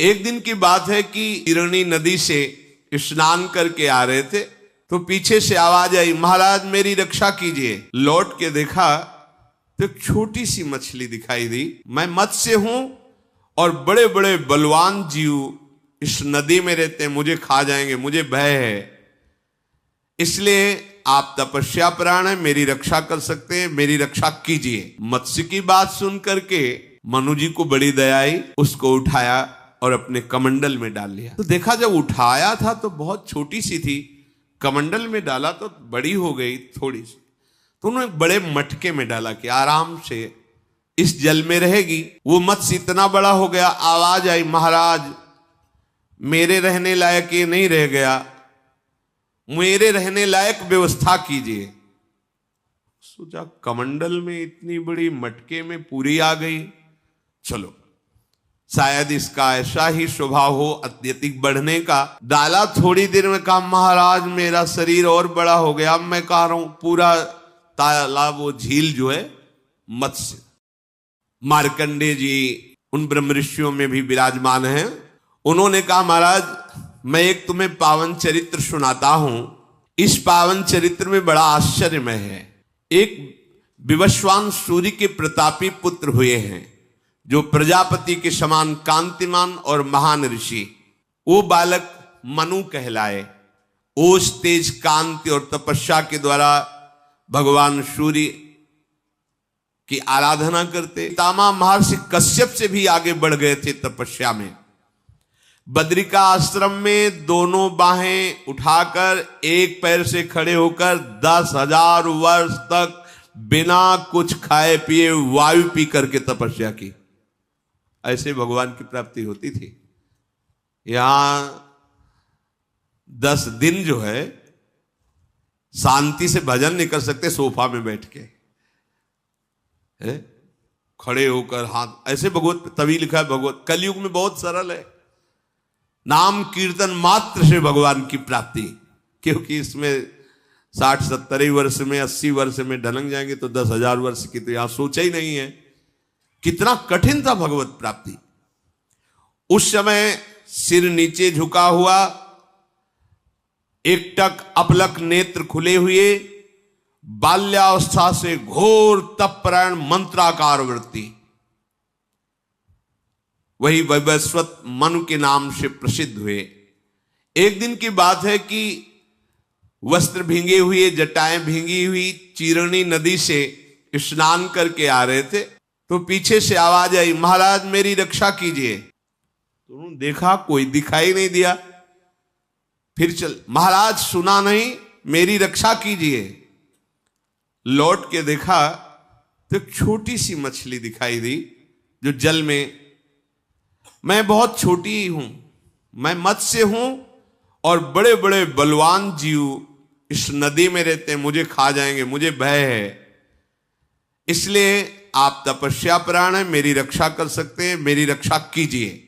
एक दिन की बात है कि चिरणी नदी से स्नान करके आ रहे थे तो पीछे से आवाज आई, महाराज मेरी रक्षा कीजिए। लौट के देखा तो एक छोटी सी मछली दिखाई दी। मैं मत्स्य हूं और बड़े बड़े बलवान जीव इस नदी में रहते हैं, मुझे खा जाएंगे, मुझे भय है, इसलिए आप तपस्या प्राण है, मेरी रक्षा कर सकते हैं, मेरी रक्षा कीजिए। मत्स्य की बात सुन करके मनु जी को बड़ी दया आई, उसको उठाया और अपने कमंडल में डाल लिया। तो देखा जब उठाया था तो बहुत छोटी सी थी, कमंडल में डाला तो बड़ी हो गई थोड़ी सी। तो उन्होंने बड़े मटके में डाला कि आराम से इस जल में रहेगी। वो मत्स्य इतना बड़ा हो गया, आवाज आई, महाराज मेरे रहने लायक ये नहीं रह गया, मेरे रहने लायक व्यवस्था कीजिए। सोचा कमंडल में इतनी बड़ी मटके में पूरी आ गई, चलो शायद इसका ऐसा ही स्वभाव हो अत्यधिक बढ़ने का। डाला, थोड़ी देर में कहा, महाराज मेरा शरीर और बड़ा हो गया, अब मैं कह रहा हूं पूरा तालाब वो झील जो है मत्स्य। मार्कंडेय जी उन ब्रह्म ऋषियों में भी विराजमान हैं। उन्होंने कहा, महाराज मैं एक तुम्हें पावन चरित्र सुनाता हूं। इस पावन चरित्र में बड़ा आश्चर्यमय है। एक विवस्वान सूर्य के प्रतापी पुत्र हुए हैं, जो प्रजापति के समान कांतिमान और महान ऋषि। वो बालक मनु कहलाए। ओज, तेज, कांति और तपस्या के द्वारा भगवान सूर्य की आराधना करते। पितामह महर्षि कश्यप से भी आगे बढ़ गए थे तपस्या में। बद्रिका आश्रम में दोनों बाहें उठाकर एक पैर से खड़े होकर 10,000 वर्ष तक बिना कुछ खाए पिए वायु पी करके तपस्या की। ऐसे भगवान की प्राप्ति होती थी। यहां 10 दिन जो है शांति से भजन नहीं कर सकते, सोफा में बैठ के है? खड़े होकर हाथ ऐसे। भगवत तभी लिखा है, भगवत कलयुग में बहुत सरल है, नाम कीर्तन मात्र से भगवान की प्राप्ति। क्योंकि इसमें 60-70 वर्ष में 80 वर्ष में ढलक जाएंगे तो 10,000 वर्ष की तो यहां सोचा ही नहीं है। कितना कठिन था भगवत प्राप्ति। उस समय सिर नीचे झुका हुआ, एकटक अपलक नेत्र खुले हुए, बाल्यावस्था से घोर तपपरायण मंत्राकार वृत्ति, वही वैवस्वत मनु के नाम से प्रसिद्ध हुए। एक दिन की बात है कि वस्त्र भींगे हुए, जटाएं भींगी हुई, चिरणी नदी से स्नान करके आ रहे थे तो पीछे से आवाज आई, महाराज मेरी रक्षा कीजिए। तो उन्होंने देखा कोई दिखाई नहीं दिया। फिर चल, महाराज सुना नहीं, मेरी रक्षा कीजिए। लौट के देखा तो एक छोटी सी मछली दिखाई दी, जो जल में, मैं बहुत छोटी ही हूं, मैं मत्स्य हूं और बड़े बड़े बलवान जीव इस नदी में रहते हैं, मुझे खा जाएंगे, मुझे भय है, इसलिए आप तपस्या प्राण है, मेरी रक्षा कर सकते हैं, मेरी रक्षा कीजिए।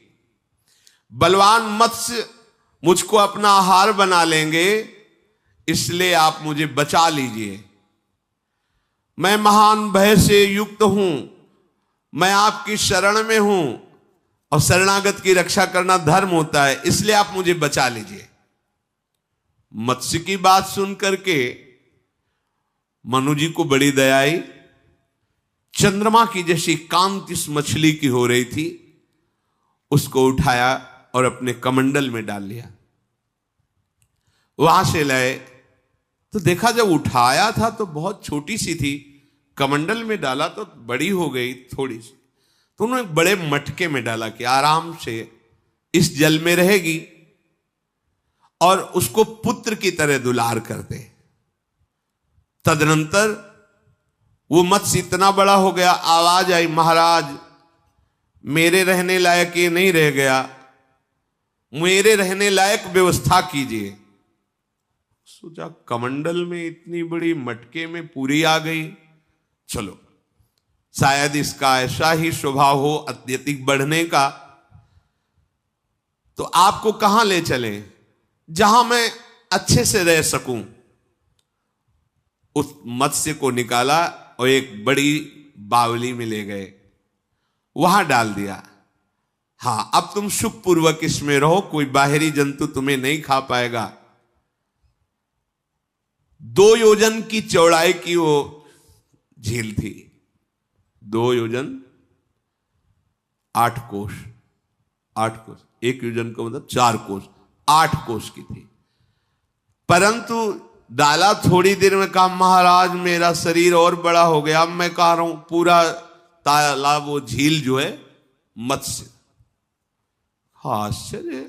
बलवान मत्स्य मुझको अपना आहार बना लेंगे, इसलिए आप मुझे बचा लीजिए। मैं महान भय से युक्त हूं, मैं आपकी शरण में हूं और शरणागत की रक्षा करना धर्म होता है, इसलिए आप मुझे बचा लीजिए। मत्स्य की बात सुन करके मनु जी को बड़ी दया आई। चंद्रमा की जैसी कांति इस मछली की हो रही थी, उसको उठाया और अपने कमंडल में डाल लिया। वहां से लाए तो देखा जब उठाया था तो बहुत छोटी सी थी, कमंडल में डाला तो बड़ी हो गई थोड़ी सी। तो उन्होंने बड़े मटके में डाला कि आराम से इस जल में रहेगी और उसको पुत्र की तरह दुलार करते। तदनंतर वो मत्स्य इतना बड़ा हो गया, आवाज आई, महाराज मेरे रहने लायक ये नहीं रह गया, मेरे रहने लायक व्यवस्था कीजिए। सोचा कमंडल में इतनी बड़ी मटके में पूरी आ गई, चलो शायद इसका ऐसा ही स्वभाव हो अत्यधिक बढ़ने का। तो आपको कहां ले चलें जहां मैं अच्छे से रह सकूं। उस मत्स्य को निकाला और एक बड़ी बावली में ले गए, वहां डाल दिया। हाँ, अब तुम सुख पूर्वक इसमें रहो, कोई बाहरी जंतु तुम्हें नहीं खा पाएगा। 2 योजन की चौड़ाई की वो झील थी, 2 योजन 8 कोस, 8 कोस, 1 योजन का मतलब 4 कोस, 8 कोस की थी। परंतु डाला थोड़ी देर में, कहा महाराज मेरा शरीर और बड़ा हो गया, अब मैं कह रहा हूं पूरा तालाब वो झील जो है मत्स्य। आश्चर्य,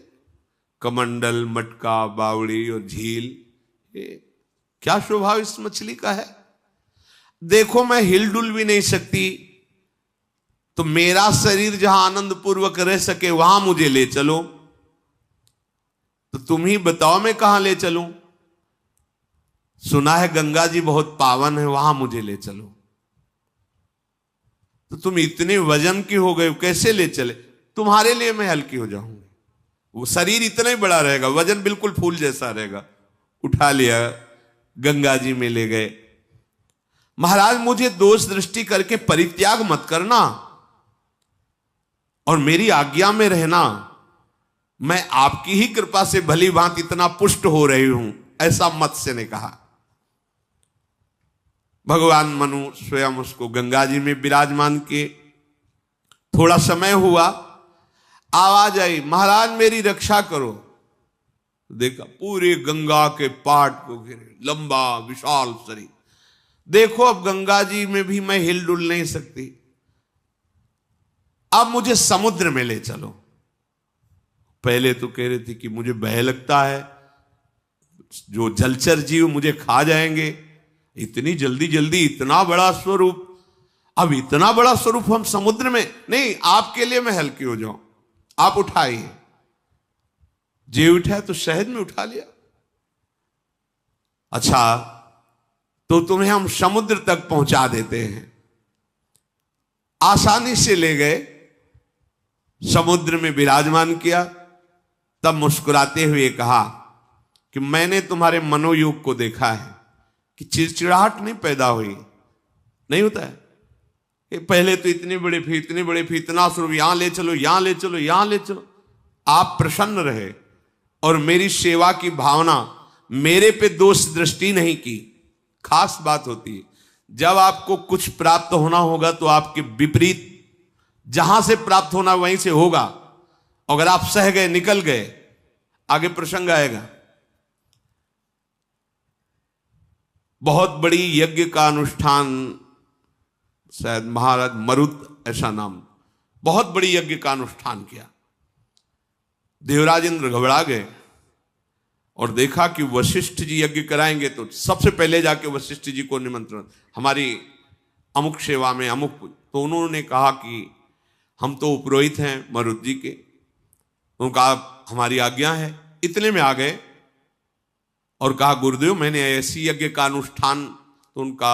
कमंडल, मटका, बावड़ी और झील, क्या स्वभाव इस मछली का है। देखो मैं हिलडुल भी नहीं सकती, तो मेरा शरीर जहां आनंद पूर्वक रह सके वहां मुझे ले चलो। तो तुम ही बताओ मैं कहां ले चलूं। सुना है गंगा जी बहुत पावन है, वहां मुझे ले चलो। तो तुम इतने वजन की हो गए, कैसे ले चले। तुम्हारे लिए मैं हल्की हो जाऊंगी, वो शरीर इतना ही बड़ा रहेगा, वजन बिल्कुल फूल जैसा रहेगा। उठा लिया, गंगा जी में ले गए। महाराज मुझे दोष दृष्टि करके परित्याग मत करना और मेरी आज्ञा में रहना, मैं आपकी ही कृपा से भली भांति इतना पुष्ट हो रही हूं, ऐसा मत्स्य ने कहा। भगवान मनु स्वयं उसको गंगा जी में विराजमान किए। थोड़ा समय हुआ, आवाज आई, महाराज मेरी रक्षा करो। देखा पूरे गंगा के पाट को घेरे, लंबा विशाल शरीर। देखो अब गंगा जी में भी मैं हिलडुल नहीं सकती, अब मुझे समुद्र में ले चलो। पहले तो कह रही थी कि मुझे भय लगता है, जो जलचर जीव मुझे खा जाएंगे। इतनी जल्दी जल्दी इतना बड़ा स्वरूप, अब इतना बड़ा स्वरूप हम समुद्र में नहीं, आपके लिए मैं हल्की हो जाऊं, आप उठाइए। जे उठा तो शहद में उठा लिया। अच्छा तो तुम्हें हम समुद्र तक पहुंचा देते हैं। आसानी से ले गए, समुद्र में विराजमान किया। तब मुस्कुराते हुए कहा कि मैंने तुम्हारे मनोयोग को देखा है कि चिड़चिड़ाहट नहीं पैदा हुई, नहीं होता है। ये पहले तो इतने बड़े फी, इतने बड़े फी, इतना स्वरूप, यहां ले चलो, यहां ले चलो, यहां ले चलो। आप प्रसन्न रहे और मेरी सेवा की भावना, मेरे पे दोष दृष्टि नहीं की। खास बात होती है, जब आपको कुछ प्राप्त होना होगा तो आपके विपरीत जहां से प्राप्त होना वहीं से होगा। अगर आप सह गए, निकल गए, आगे प्रसंग आएगा। बहुत बड़ी यज्ञ का अनुष्ठान, शायद महाराज मरुत ऐसा नाम, बहुत बड़ी यज्ञ का अनुष्ठान किया। देवराज इंद्र घबरा गए और देखा कि वशिष्ठ जी यज्ञ कराएंगे, तो सबसे पहले जाके वशिष्ठ जी को निमंत्रण, हमारी अमुक सेवा में अमुक। तो उन्होंने कहा कि हम तो पुरोहित हैं मरुत जी के, उनका हमारी आज्ञा है। इतने में आ गए और कहा गुरुदेव मैंने ऐसी यज्ञ का अनुष्ठान। तो उनका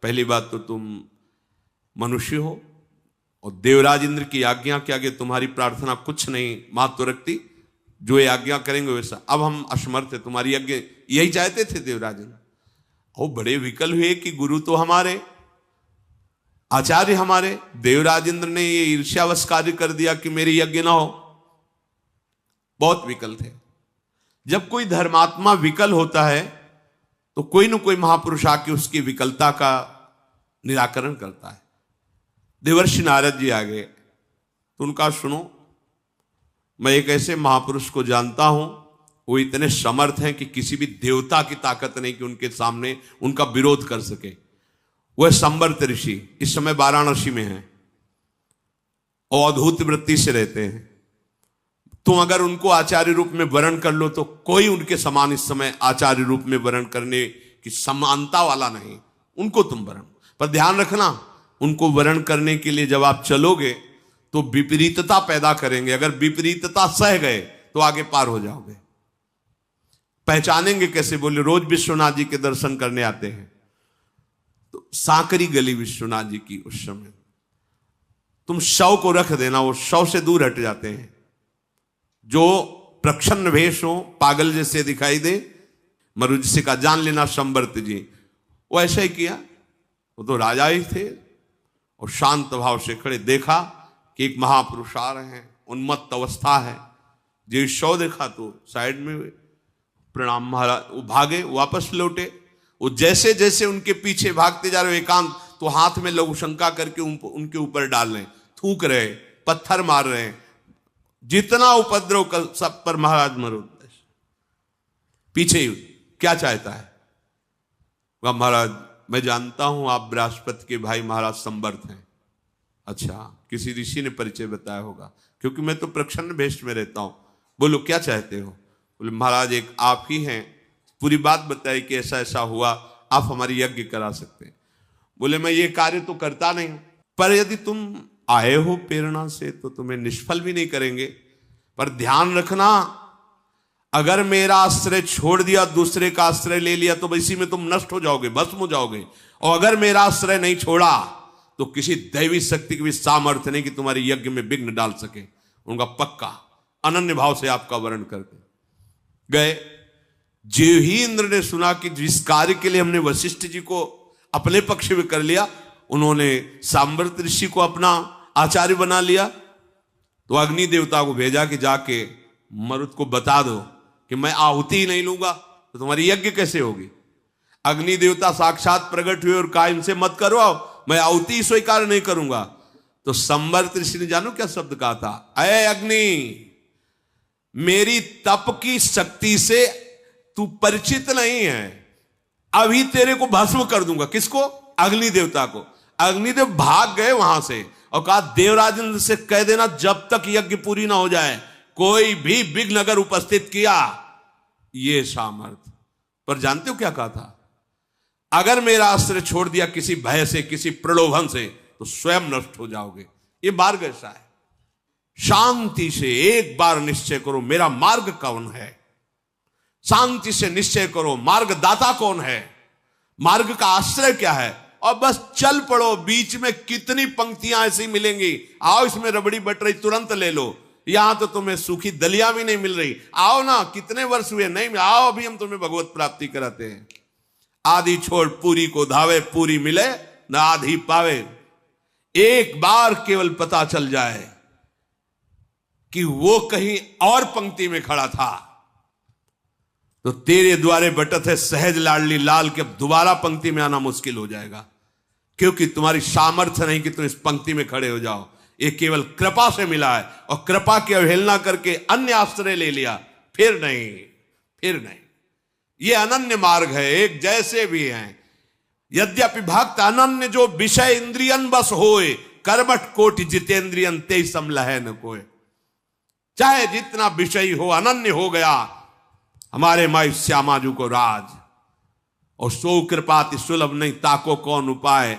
पहली बात तो तुम मनुष्य हो और देवराज इंद्र की आज्ञा के आगे तुम्हारी प्रार्थना कुछ नहीं महत्व रखती, जो ये आज्ञा करेंगे वैसा। अब हम असमर्थ है, तुम्हारी यज्ञ, यही चाहते थे देवराज इंद्र। वो बड़े विकल हुए कि गुरु तो हमारे, आचार्य हमारे, देवराज इंद्र ने ये ईर्ष्यावश कार्य कर दिया कि मेरी यज्ञ ना हो। बहुत विकल थे। जब कोई धर्मात्मा विकल होता है तो कोई न कोई महापुरुष आके उसकी विकलता का निराकरण करता है। देवर्षि नारद जी आ गए तो उनका सुनो, मैं एक ऐसे महापुरुष को जानता हूं, वो इतने समर्थ हैं कि किसी भी देवता की ताकत नहीं कि उनके सामने उनका विरोध कर सके। वह संवर्त ऋषि, इस समय वाराणसी में हैं और अद्भुत वृत्ति से रहते हैं। तुम अगर उनको आचार्य रूप में वर्ण कर लो तो कोई उनके समान इस समय आचार्य रूप में वर्ण करने की समानता वाला नहीं, उनको तुम वर्ण। पर ध्यान रखना, उनको वर्ण करने के लिए जब आप चलोगे तो विपरीतता पैदा करेंगे। अगर विपरीतता सह गए तो आगे पार हो जाओगे। पहचानेंगे कैसे? बोले रोज विश्वनाथ जी के दर्शन करने आते हैं तो सांकरी गली विश्वनाथ जी की, उस समय तुम शव को रख देना, वो शव से दूर हट जाते हैं। जो प्रच्छन्न वेश हो, पागल जैसे दिखाई दे, मरुज से का जान लेना संवर्त जी। वो ऐसा ही किया, वो तो राजा ही थे और शांत भाव से खड़े। देखा कि एक महापुरुष आ रहे हैं, उन्मत्त अवस्था है। जो शव देखा तो साइड में प्रणाम महाराज, वो भागे, वापस लौटे। वो जैसे जैसे उनके पीछे भागते जा रहे एकांत, तो हाथ में लघु शंका करके उनके ऊपर डाल रहे, थूक रहे, पत्थर मार रहे हैं। जितना उपद्रव कर सब पर महाराज मरो। पीछे ही क्या चाहता है वह? महाराज मैं जानता हूं आप बृहस्पति के भाई महाराज संवर्त हैं। अच्छा, किसी ऋषि ने परिचय बताया होगा, क्योंकि मैं तो प्रच्छन्न भेष में रहता हूं। बोलो क्या चाहते हो? बोले महाराज एक आप ही हैं, पूरी बात बताई कि ऐसा ऐसा हुआ, आप हमारी यज्ञ करा सकते हैं। बोले मैं ये कार्य तो करता नहीं, पर यदि तुम आए हो प्रेरणा से तो तुम्हें निष्फल भी नहीं करेंगे। पर ध्यान रखना, अगर मेरा आश्रय छोड़ दिया, दूसरे का आश्रय ले लिया, तो इसी में तुम नष्ट हो जाओगे, भस्म हो जाओगे। और अगर मेरा आश्रय नहीं छोड़ा तो किसी दैवी शक्ति की भी सामर्थ्य नहीं कि तुम्हारे यज्ञ में विघ्न डाल सके। उनका पक्का अनन्य भाव से आपका वर्ण करके गए। जो ही इंद्र ने सुना कि जिस कार्य के लिए हमने वशिष्ठ जी को अपने पक्ष में कर लिया, उन्होंने सांवर्त ऋषि को अपना आचार्य बना लिया, तो अग्नि देवता को भेजा कि जाके मरुत को बता दो कि मैं आहुति ही नहीं लूंगा तो तुम्हारी यज्ञ कैसे होगी। अग्नि देवता साक्षात प्रकट हुए और कहा इनसे मत करवाओ, मैं आहुति स्वीकार नहीं करूंगा। तो संवर्त ऋषि ने जानो क्या शब्द कहा था? अय अग्नि, मेरी तप की शक्ति से तू परिचित नहीं है, अभी तेरे को भस्म कर दूंगा। किसको? अग्नि देवता को। अग्निदेव भाग गए वहां से और कहा देवराजेंद्र से कह देना जब तक यज्ञ पूरी ना हो जाए कोई भी विघ्न अगर उपस्थित किया, ये सामर्थ। पर जानते हो क्या कहा था? अगर मेरा आश्रय छोड़ दिया किसी भय से, किसी प्रलोभन से, तो स्वयं नष्ट हो जाओगे। ये मार्ग ऐसा है। शांति से एक बार निश्चय करो मेरा मार्ग कौन है। शांति से निश्चय करो मार्गदाता कौन है, मार्ग का आश्रय क्या है, और बस चल पड़ो। बीच में कितनी पंक्तियां ऐसी मिलेंगी, आओ इसमें रबड़ी बट रही तुरंत ले लो, यहां तो तुम्हें सूखी दलिया भी नहीं मिल रही, आओ ना, कितने वर्ष हुए नहीं, आओ अभी हम तुम्हें भगवत प्राप्ति कराते हैं। आधी छोड़ पूरी को धावे, पूरी मिले न आधी पावे। एक बार केवल पता चल जाए कि वो कहीं और पंक्ति में खड़ा था, तो तेरे द्वारे बटत है सहज लाडली लाल के अब दोबारा पंक्ति में आना मुश्किल हो जाएगा, क्योंकि तुम्हारी सामर्थ्य नहीं कि तुम इस पंक्ति में खड़े हो जाओ। ये केवल कृपा से मिला है, और कृपा की अवहेलना करके अन्य आश्रय ले लिया, फिर नहीं, फिर नहीं। ये अनन्य मार्ग है, एक जैसे भी हैं। यद्यपि भक्त अनन्य जो विषय इंद्रियन बस होए, कर्मठ कोटि जितेंद्रियन ते समलह न कोय। चाहे जितना विषय हो, अनन्य हो गया हमारे माई श्यामाजू को राज। और सो कृपाति सुलभ नहीं ताको कौन उपाय,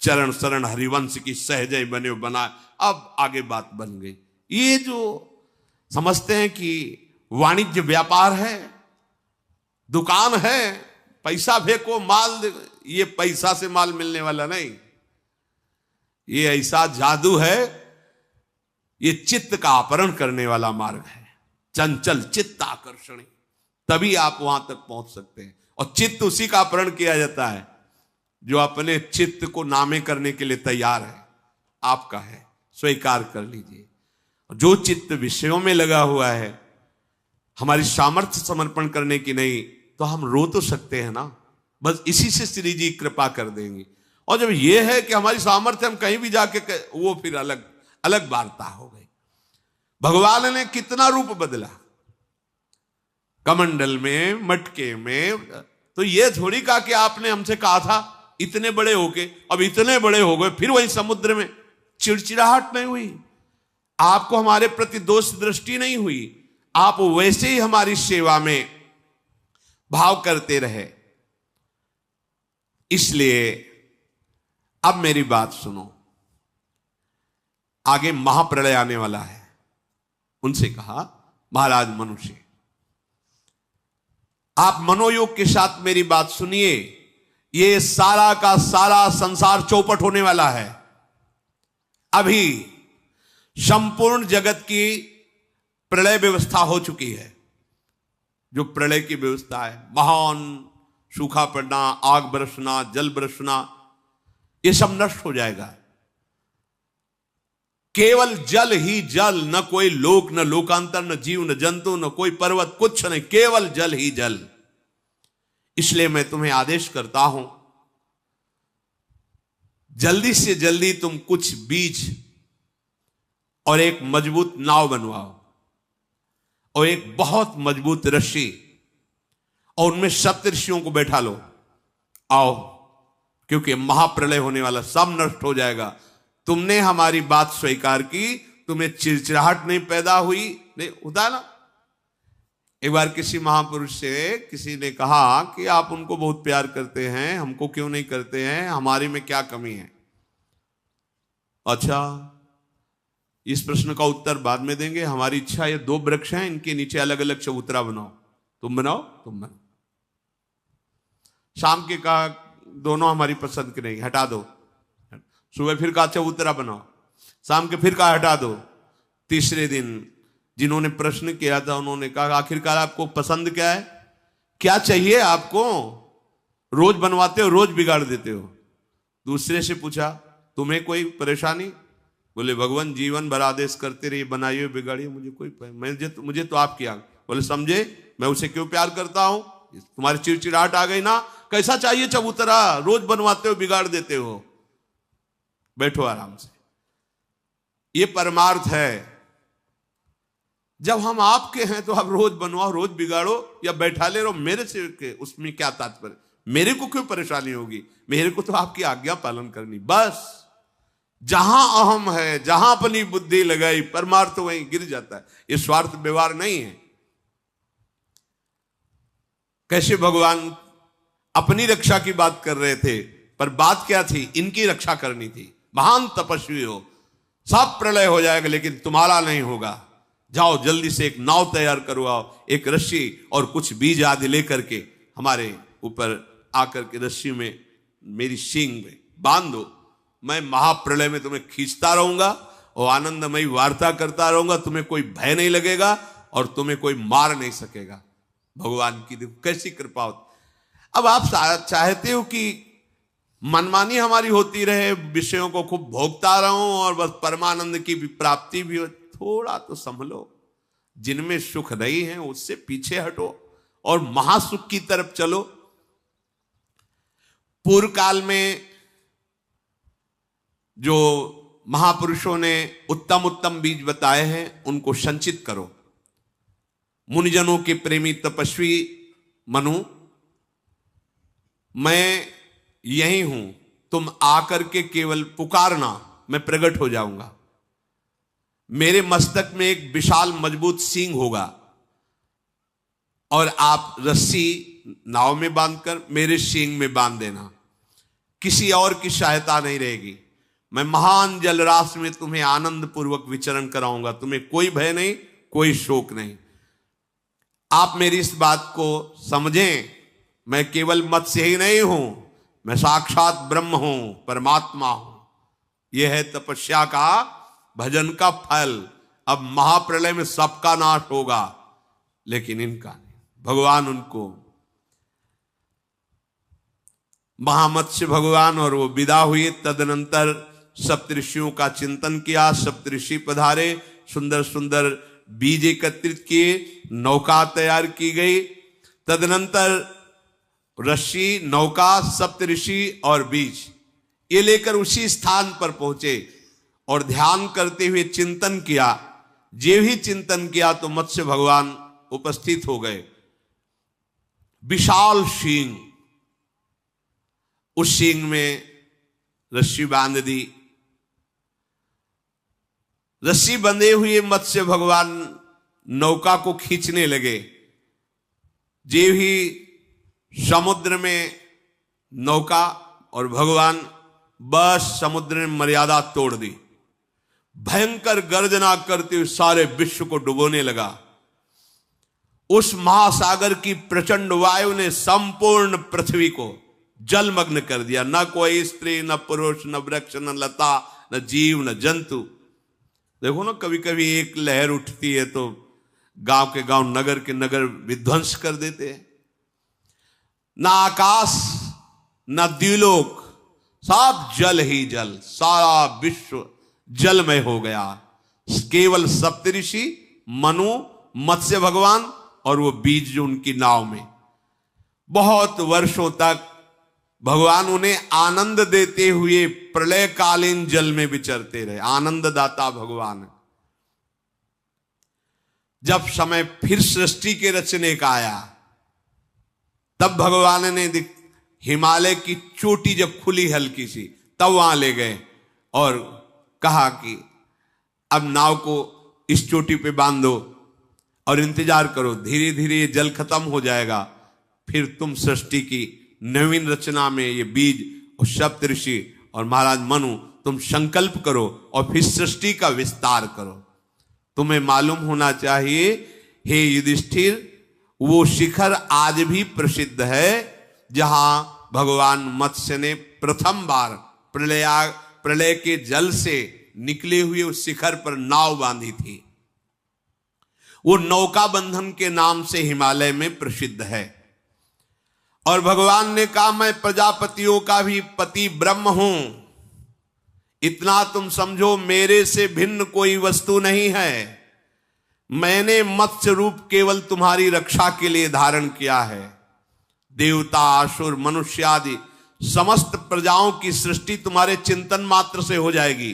चरण शरण हरिवंश की सहजय बने बनाए। अब आगे बात बन गई। ये जो समझते हैं कि वाणिज्य व्यापार है, दुकान है, पैसा फेंको माल, ये पैसा से माल मिलने वाला नहीं। ये ऐसा जादू है, ये चित्त का अपहरण करने वाला मार्ग है। चंचल चित्त आकर्षणी, तभी आप वहां तक पहुंच सकते हैं। और चित्त उसी का अपहरण किया जाता है जो अपने चित्त को नामे करने के लिए तैयार है। आपका है, स्वीकार कर लीजिए। जो चित्त विषयों में लगा हुआ है, हमारी सामर्थ्य समर्पण करने की नहीं, तो हम रो तो सकते हैं ना, बस इसी से श्री जी कृपा कर देंगे। और जब यह है कि हमारी सामर्थ्य हम कहीं भी जाके, वो फिर अलग अलग वार्ता हो गई। भगवान ने कितना रूप बदला, कमंडल में, मटके में। तो ये थोड़ी कहा कि आपने हमसे कहा था इतने बड़े होके, अब इतने बड़े हो गए, फिर वही समुद्र में। चिड़चिड़ाहट नहीं हुई, आपको हमारे प्रति दोष दृष्टि नहीं हुई, आप वैसे ही हमारी सेवा में भाव करते रहे। इसलिए अब मेरी बात सुनो, आगे महाप्रलय आने वाला है। उनसे कहा महाराज मनुष्य, आप मनोयोग के साथ मेरी बात सुनिए। ये सारा का सारा संसार चौपट होने वाला है। अभी संपूर्ण जगत की प्रलय व्यवस्था हो चुकी है। जो प्रलय की व्यवस्था है, महान सूखा पड़ना, आग बरसना, जल बरसना, ये सब नष्ट हो जाएगा। केवल जल ही जल, न कोई लोक, न लोकांतर, न जीव, न जंतु, न कोई पर्वत, कुछ नहीं, केवल जल ही जल। इसलिए मैं तुम्हें आदेश करता हूं, जल्दी से जल्दी तुम कुछ बीज और एक मजबूत नाव बनवाओ और एक बहुत मजबूत रस्सी और उनमें सप्तऋषियों को बैठा लो। आओ, क्योंकि महाप्रलय होने वाला, सब नष्ट हो जाएगा। तुमने हमारी बात स्वीकार की, तुम्हें चिड़चिड़ाहट नहीं पैदा हुई, नहीं होता ना। एक बार किसी महापुरुष से किसी ने कहा कि आप उनको बहुत प्यार करते हैं, हमको क्यों नहीं करते हैं, हमारे में क्या कमी है। अच्छा, इस प्रश्न का उत्तर बाद में देंगे। हमारी इच्छा, ये 2 वृक्ष हैं, इनके नीचे अलग अलग चबूतरा बनाओ। तुम बनाओ, तुम बनाओ। शाम के कहा दोनों हमारी पसंद के नहीं, हटा दो। सुबह फिर कहा चबूतरा बनाओ, शाम के फिर कहा हटा दो। तीसरे दिन जिन्होंने प्रश्न किया था उन्होंने कहा आखिरकार आपको पसंद क्या है, क्या चाहिए आपको, रोज बनवाते हो रोज बिगाड़ देते हो। दूसरे से पूछा तुम्हें कोई परेशानी, बोले भगवान जीवन भर आदेश करते रहिए, बनाइए बिगाड़िए, मुझे कोई मुझे तो आपकी आग। बोले समझे, मैं उसे क्यों प्यार करता हूं, तुम्हारी चिड़चिड़ाहट आ गई ना, कैसा चाहिए चबूतरा, रोज बनवाते हो बिगाड़ देते हो, बैठो आराम से। ये परमार्थ है। जब हम आपके हैं तो आप रोज बनवाओ रोज बिगाड़ो या बैठा ले रहो, मेरे से के उसमें क्या तात्पर्य, मेरे को क्यों परेशानी होगी, मेरे को तो आपकी आज्ञा पालन करनी बस। जहां अहम है, जहां अपनी बुद्धि लगाई, परमार्थ वहीं गिर जाता है। ये स्वार्थ व्यवहार नहीं है। कैसे भगवान अपनी रक्षा की बात कर रहे थे, पर बात क्या थी, इनकी रक्षा करनी थी। महान तपस्वी हो, सब प्रलय हो जाएगा लेकिन तुम्हारा नहीं होगा। जाओ जल्दी से एक नाव तैयार करवाओ, एक रस्सी और कुछ बीज आदि लेकर के हमारे ऊपर आकर के रस्सी में मेरी सींग में बांध दो। मैं महाप्रलय में तुम्हें खींचता रहूंगा और आनंदमयी वार्ता करता रहूंगा, तुम्हें कोई भय नहीं लगेगा और तुम्हें कोई मार नहीं सकेगा। भगवान की देखो कैसी कृपा होती। अब आप चाहते हो कि मनमानी हमारी होती रहे, विषयों को खूब भोगता रहूं और बस परमानंद की भी प्राप्ति भी हो। थोड़ा तो संभलो, जिनमें सुख नहीं है उससे पीछे हटो और महासुख की तरफ चलो। पूर्व काल में जो महापुरुषों ने उत्तम उत्तम बीज बताए हैं उनको संचित करो। मुनिजनों के प्रेमी तपस्वी मनु, मैं यही हूं, तुम आकर के केवल पुकारना, मैं प्रकट हो जाऊंगा। मेरे मस्तक में एक विशाल मजबूत सींग होगा और आप रस्सी नाव में बांधकर मेरे सींग में बांध देना, किसी और की सहायता नहीं रहेगी। मैं महान जलराशि में तुम्हें आनंद पूर्वक विचरण कराऊंगा, तुम्हें कोई भय नहीं, कोई शोक नहीं। आप मेरी इस बात को समझें, मैं केवल मत्स्य ही नहीं हूं, मैं साक्षात ब्रह्म हूं, परमात्मा हूं। यह है तपस्या का, भजन का फल। अब महाप्रलय में सबका नाश होगा लेकिन इनका नहीं। भगवान उनको महामत्स्य भगवान और वो विदा हुए। तदनंतर सप्तऋषियों का चिंतन किया, सप्तऋषि पधारे, सुंदर सुंदर बीज एकत्रित किए, नौका तैयार की गई। तदनंतर ऋषि, नौका, सप्तऋषि और बीज ये लेकर उसी स्थान पर पहुंचे और ध्यान करते हुए चिंतन किया। जे ही चिंतन किया तो मत्स्य भगवान उपस्थित हो गए। विशाल सींग, उस सींग में रस्सी बांध दी। रस्सी बंधे हुए मत्स्य भगवान नौका को खींचने लगे। जे ही समुद्र में नौका और भगवान बस समुद्र ने मर्यादा तोड़ दी। भयंकर गर्जना करते हुए सारे विश्व को डुबोने लगा। उस महासागर की प्रचंड वायु ने संपूर्ण पृथ्वी को जलमग्न कर दिया। न कोई स्त्री, न पुरुष, न वृक्ष, न लता, न जीव, न जंतु। देखो ना, कभी कभी एक लहर उठती है तो गांव के गांव, नगर के नगर विध्वंस कर देते हैं। ना आकाश, ना द्युलोक, सब जल ही जल, सारा विश्व जलमय हो गया। केवल सप्तऋषि, मनु, मत्स्य भगवान और वो बीज जो उनकी नाव में। बहुत वर्षों तक भगवान उन्हें आनंद देते हुए प्रलयकालीन जल में विचरते रहे। आनंददाता भगवान। जब समय फिर सृष्टि के रचने का आया, तब भगवान ने हिमालय की चोटी जब खुली हल्की सी, तब वहां ले गए और कहा कि अब नाव को इस चोटी पे बांधो और इंतजार करो, धीरे धीरे ये जल खत्म हो जाएगा, फिर तुम सृष्टि की नवीन रचना में ये बीज और सप्तऋषि और महाराज मनु तुम संकल्प करो और फिर सृष्टि का विस्तार करो। तुम्हें मालूम होना चाहिए हे युधिष्ठिर, वो शिखर आज भी प्रसिद्ध है जहां भगवान मत्स्य ने प्रथम बार प्रलय के जल से निकले हुए उस शिखर पर नाव बांधी थी। वो नौका बंधन के नाम से हिमालय में प्रसिद्ध है। और भगवान ने कहा मैं प्रजापतियों का भी पति ब्रह्म हूं, इतना तुम समझो, मेरे से भिन्न कोई वस्तु नहीं है। मैंने मत्स्य रूप केवल तुम्हारी रक्षा के लिए धारण किया है। देवता, असुर, मनुष्य आदि समस्त प्रजाओं की सृष्टि तुम्हारे चिंतन मात्र से हो जाएगी।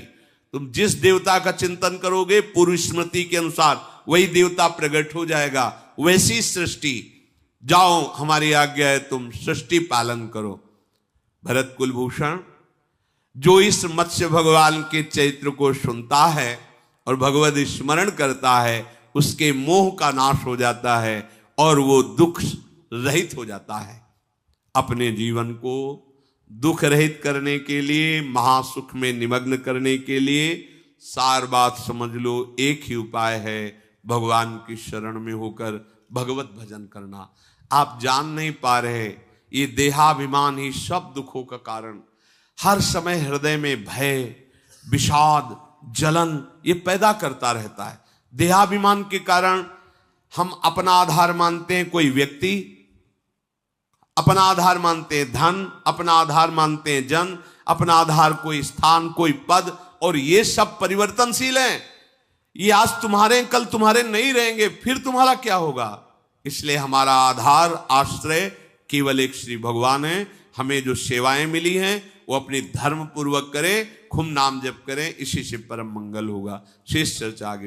तुम जिस देवता का चिंतन करोगे पूर्व स्मृति के अनुसार वही देवता प्रकट हो जाएगा। वैसी सृष्टि, जाओ हमारी आज्ञा है, तुम सृष्टि पालन करो। भरत कुलभूषण, जो इस मत्स्य भगवान के चरित्र को सुनता है और भगवत स्मरण करता है, उसके मोह का नाश हो जाता है और वो दुख रहित हो जाता है। अपने जीवन को दुख रहित करने के लिए, महासुख में निमग्न करने के लिए सार बात समझ लो, एक ही उपाय है, भगवान की शरण में होकर भगवत भजन करना। आप जान नहीं पा रहे, ये देहाभिमान ही सब दुखों का कारण। हर समय हृदय में भय, विषाद, जलन ये पैदा करता रहता है। देहाभिमान के कारण हम अपना आधार मानते हैं कोई व्यक्ति, अपना आधार मानते हैं धन, अपना आधार मानते हैं जन, अपना आधार कोई स्थान, कोई पद, और ये सब परिवर्तनशील हैं। ये आज तुम्हारे, कल तुम्हारे नहीं रहेंगे, फिर तुम्हारा क्या होगा। इसलिए हमारा आधार, आश्रय केवल एक श्री भगवान है। हमें जो सेवाएं मिली हैं वो अपनी धर्म पूर्वक करें, खूब नाम जप करें, इसी से परम मंगल होगा। शेष चर्चा आगे।